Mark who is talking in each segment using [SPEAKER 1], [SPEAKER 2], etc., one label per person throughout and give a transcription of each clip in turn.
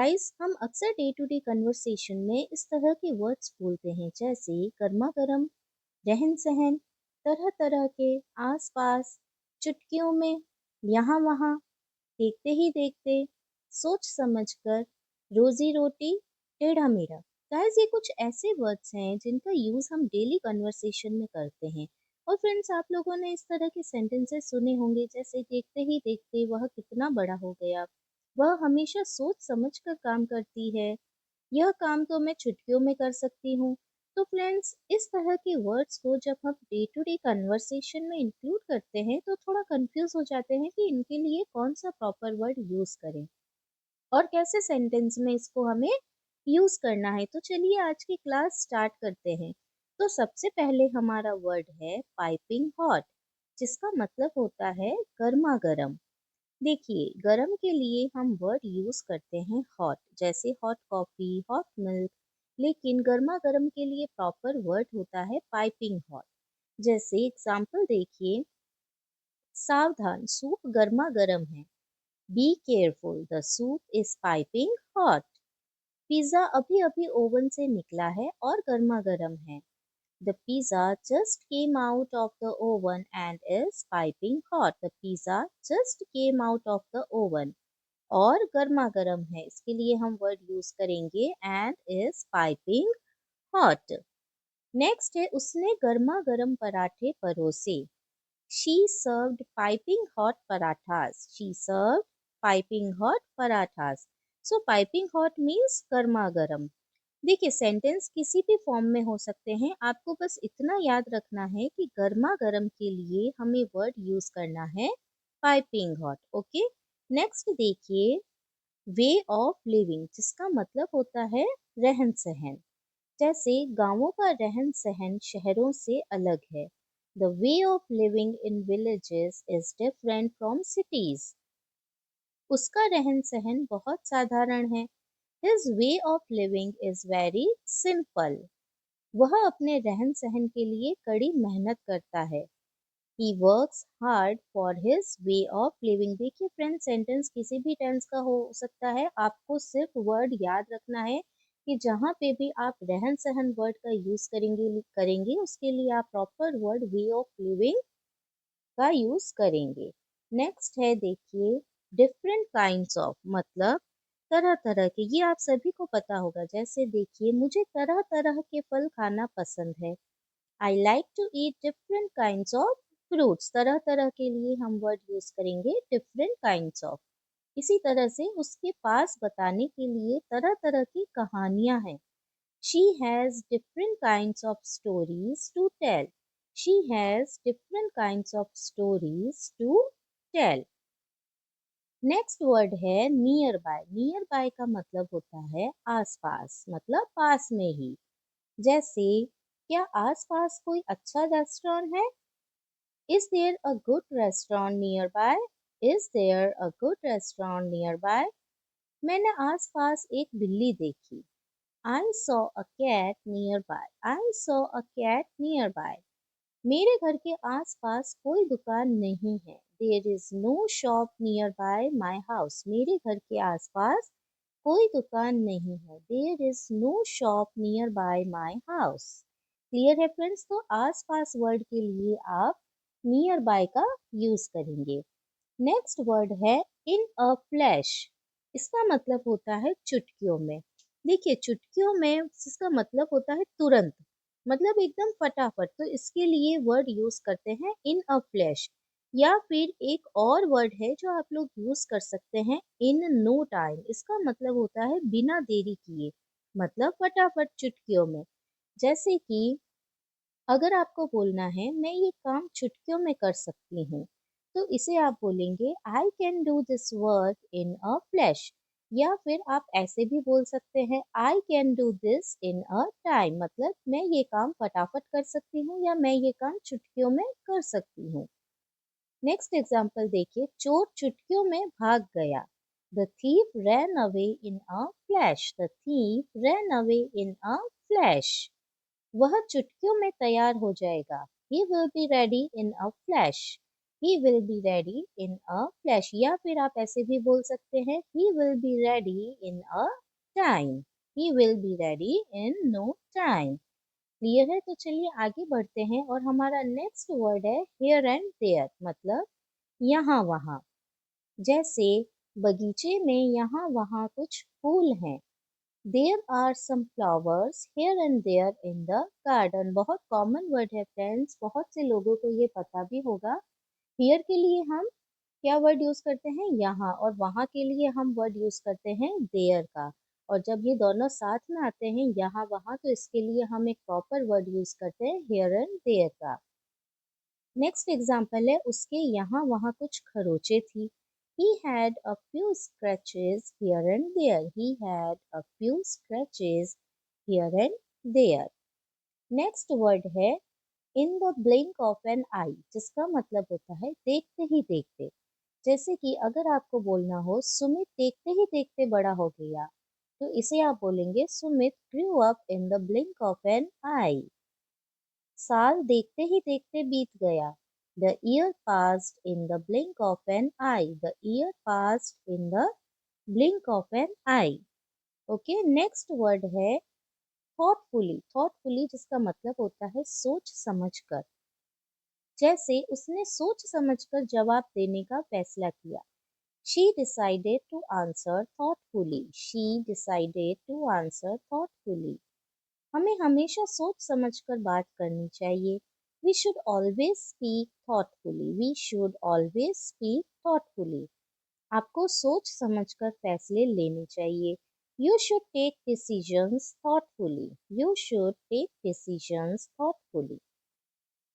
[SPEAKER 1] Guys हम अक्सर day to day conversation में इस तरह के वर्ड्स बोलते हैं जैसे गर्मा गर्म, रहन सहन, तरह तरह के, आस पास, चुटकियों में, यहाँ वहाँ, देखते ही देखते, सोच समझ कर, रोजी रोटी, टेढ़ा मेढ़ा। गाइस ये कुछ ऐसे वर्ड्स हैं जिनका यूज हम डेली कन्वर्सेशन में करते हैं। और फ्रेंड्स आप लोगों ने इस तरह के सेंटेंसेस सुने होंगे जैसे देखते ही देखते वह कितना बड़ा हो गया, वह हमेशा सोच समझ कर काम करती है, यह काम तो मैं चुटकियों में कर सकती हूँ। तो फ्रेंड्स इस तरह के वर्ड्स को जब हम डे टू डे कन्वर्सेशन में इंक्लूड करते हैं तो थोड़ा कंफ्यूज हो जाते हैं कि इनके लिए कौन सा प्रॉपर वर्ड यूज करें और कैसे सेंटेंस में इसको हमें यूज करना है। तो चलिए आज की क्लास स्टार्ट करते हैं। तो सबसे पहले हमारा वर्ड है पाइपिंग हॉट, जिसका मतलब होता है गर्मा गर्म। देखिए गरम के लिए हम वर्ड यूज करते हैं हॉट, जैसे हॉट कॉफी, हॉट मिल्क। लेकिन गर्मा गर्म के लिए प्रॉपर वर्ड होता है पाइपिंग हॉट। जैसे एग्जाम्पल देखिए, सावधान सूप गर्मा गर्म है। Be careful the soup is piping hot. Pizza अभी अभी ओवन से निकला है और गर्मा गर्म है। The pizza just came out of the oven and is piping hot. The pizza just came out of the oven. और गर्मा गर्म है, इसके लिए हम वर्ड यूज करेंगे and is piping hot. Next है उसने गर्मा गर्म पराठे परोसे। She served piping hot parathas. She served piping hot parathas. So piping hot means गर्मा गर्म। देखिए सेंटेंस किसी भी फॉर्म में हो सकते हैं, आपको बस इतना याद रखना है कि गर्मा गर्म के लिए हमें वर्ड यूज करना है पाइपिंग हॉट। ओके, नेक्स्ट देखिए वे ऑफ लिविंग, जिसका मतलब होता है रहन सहन। जैसे गांवों का रहन सहन शहरों से अलग है। The way of living in villages is different from cities. उसका रहन सहन बहुत साधारण है। His way of living is very simple. वह अपने रहन सहन के लिए कड़ी मेहनत करता है। He works hard for his way of living. देखिए फ्रेंड सेंटेंस किसी भी टेंस का हो सकता है, आपको सिर्फ वर्ड याद रखना है कि जहाँ पे भी आप रहन सहन वर्ड का यूज करेंगे उसके लिए आप proper word way of living का यूज करेंगे। नेक्स्ट है देखिए डिफरेंट काइंड्स ऑफ, मतलब तरह तरह के। ये आप सभी को पता होगा, जैसे देखिए मुझे तरह तरह के फल खाना पसंद है। I like to eat different kinds of fruits. तरह तरह के लिए हम वर्ड यूज करेंगे डिफरेंट काइंड्स ऑफ। इसी तरह से उसके पास बताने के लिए तरह तरह की कहानियां हैं। She has different kinds of stories to tell. She has different kinds of stories to tell. Next word है नियर बाय। नियर बाय का मतलब होता है आसपास, मतलब पास में ही। जैसे क्या आसपास कोई अच्छा रेस्टोरेंट है? Is there a good restaurant nearby? Is there a good restaurant nearby? मैंने आसपास एक बिल्ली देखी। I saw a cat nearby. I saw a cat nearby. मेरे घर के आसपास कोई दुकान नहीं है। There is no shop nearby my house. मेरे घर के आसपास कोई दुकान नहीं है। There is no shop nearby my house. Clear है फ्रेंड्स? तो आसपास वर्ड के लिए आप नियर बाय का यूज करेंगे। नेक्स्ट वर्ड है इन अ फ्लैश। इसका मतलब होता है चुटकियों में। देखिए चुटकियों में इसका मतलब होता है तुरंत, मतलब एकदम फटाफट। तो इसके लिए वर्ड यूज करते हैं इन अ फ्लैश। या फिर एक और वर्ड है जो आप लोग यूज कर सकते हैं इन नो टाइम। इसका मतलब होता है बिना देरी किए, मतलब फटाफट चुटकियों में। जैसे कि अगर आपको बोलना है मैं ये काम चुटकियों में कर सकती हूँ, तो इसे आप बोलेंगे I can do this work in a flash. या फिर आप ऐसे भी बोल सकते हैं I can do this in a time, मतलब मैं ये काम फटाफट कर सकती हूँ या मैं ये काम चुटकियों में कर सकती हूँ। नेक्स्ट एग्जाम्पल देखिए, चोर चुटकियों में भाग गया। The thief ran away in a flash. The thief ran away in a flash. वह चुटकियों में तैयार हो जाएगा। He will be ready in a flash. He will be ready in a flash, या फिर आप ऐसे भी बोल सकते हैं he will be ready in a time, he will be ready in no time. Clear है? तो चलिए आगे बढ़ते हैं और हमारा नेक्स्ट वर्ड है हियर एंड देयर, मतलब यहाँ वहाँ। जैसे बगीचे में यहाँ वहाँ कुछ फूल हैं। There are some flowers here and there in the garden. बहुत कॉमन वर्ड है फ्रेंड्स, बहुत से लोगों को ये पता भी होगा। हियर के लिए हम क्या वर्ड यूज करते हैं? यहाँ, और वहाँ के लिए हम वर्ड यूज करते हैं देयर का। और जब ये दोनों साथ में आते हैं यहाँ वहाँ, तो इसके लिए हम एक प्रॉपर वर्ड यूज करते हैं हियर एंड देयर का। नेक्स्ट एग्जाम्पल है उसके यहाँ वहाँ कुछ खरोचे थी। He had a few scratches here and there. He had a few scratches here and there. Next word है in the blink of an eye, जिसका मतलब होता है देखते ही देखते। जैसे कि अगर आपको बोलना हो सुमित देखते ही देखते बड़ा हो गया, तो इसे आप बोलेंगे Sumit grew up in the blink of an eye। साल देखते ही देखते बीत गया। The year passed in the blink of an eye. The year passed in the blink of an eye. Okay, next word है thoughtfully। thoughtfully जिसका मतलब होता है सोच समझकर। जैसे उसने सोच समझकर जवाब देने का फैसला किया। She decided to answer thoughtfully. She decided to answer thoughtfully. हमें हमेशा सोच समझकर बात करनी चाहिए। We should always speak thoughtfully. We should always speak thoughtfully. आपको सोच समझकर फैसले लेने चाहिए। You should take decisions thoughtfully. You should take decisions thoughtfully.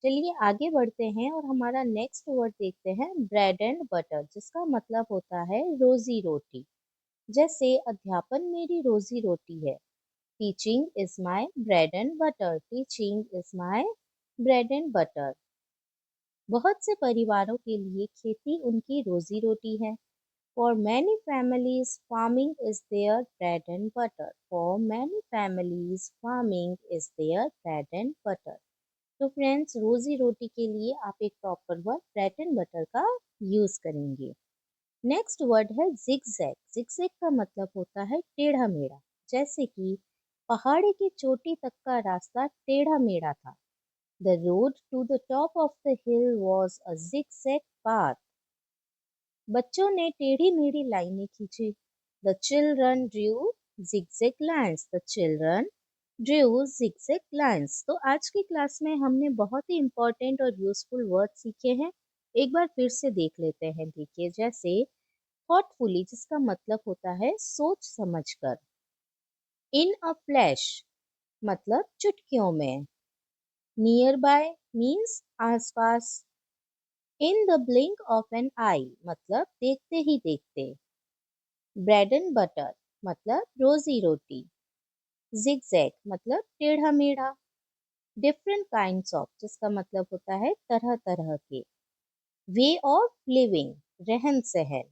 [SPEAKER 1] चलिए आगे बढ़ते हैं और हमारा नेक्स्ट वर्ड देखते हैं ब्रेड एंड बटर, जिसका मतलब होता है रोजी रोटी। जैसे अध्यापन मेरी रोजी रोटी है। Teaching is my bread and butter. Teaching is my bread and butter. बहुत से परिवारों के लिए खेती उनकी रोजी रोटी है। For many families, farming is their bread and butter. For many families, farming is their bread and butter. तो फ्रेंड्स, रोजी रोटी के लिए आप एक proper word bread and butter का यूज करेंगे। नेक्स्ट वर्ड है जिगजैग। जिगजैग का मतलब होता है टेढ़ा मेढ़ा। जैसे कि पहाड़ी की चोटी तक का रास्ता टेढ़ा मेढ़ा था। The road to the top of the hill was a zigzag path. बच्चों ने टेढ़ी मेढ़ी लाइनें खींची। The children drew zigzag lines. The children drew zigzag lines. तो आज की क्लास में हमने बहुत ही इम्पोर्टेंट और यूजफुल वर्ड सीखे हैं। एक बार फिर से देख लेते हैं। देखिए, जैसे thoughtfully जिसका मतलब होता है सोच समझकर। In a flash मतलब चुटकियों में। नियर बाय मीन्स आसपास। In the blink of an eye मतलब देखते ही देखते। ब्रेड एंड बटर मतलब रोजी रोटी। जिगजैग मतलब टेढ़ा मेढ़ा। डिफरेंट काइंड्स ऑफ जिसका मतलब होता है तरह तरह के। वे ऑफ लिविंग रहन सहन।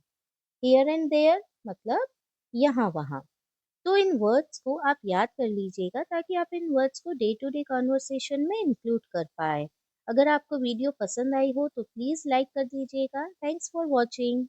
[SPEAKER 1] हियर एंड देयर मतलब यहाँ वहाँ। तो इन वर्ड्स को आप याद कर लीजिएगा ताकि आप इन वर्ड्स को डे टू डे कॉन्वर्सेशन में इंक्लूड कर पाए। अगर आपको वीडियो पसंद आई हो तो प्लीज़ लाइक कर दीजिएगा। Thanks for watching.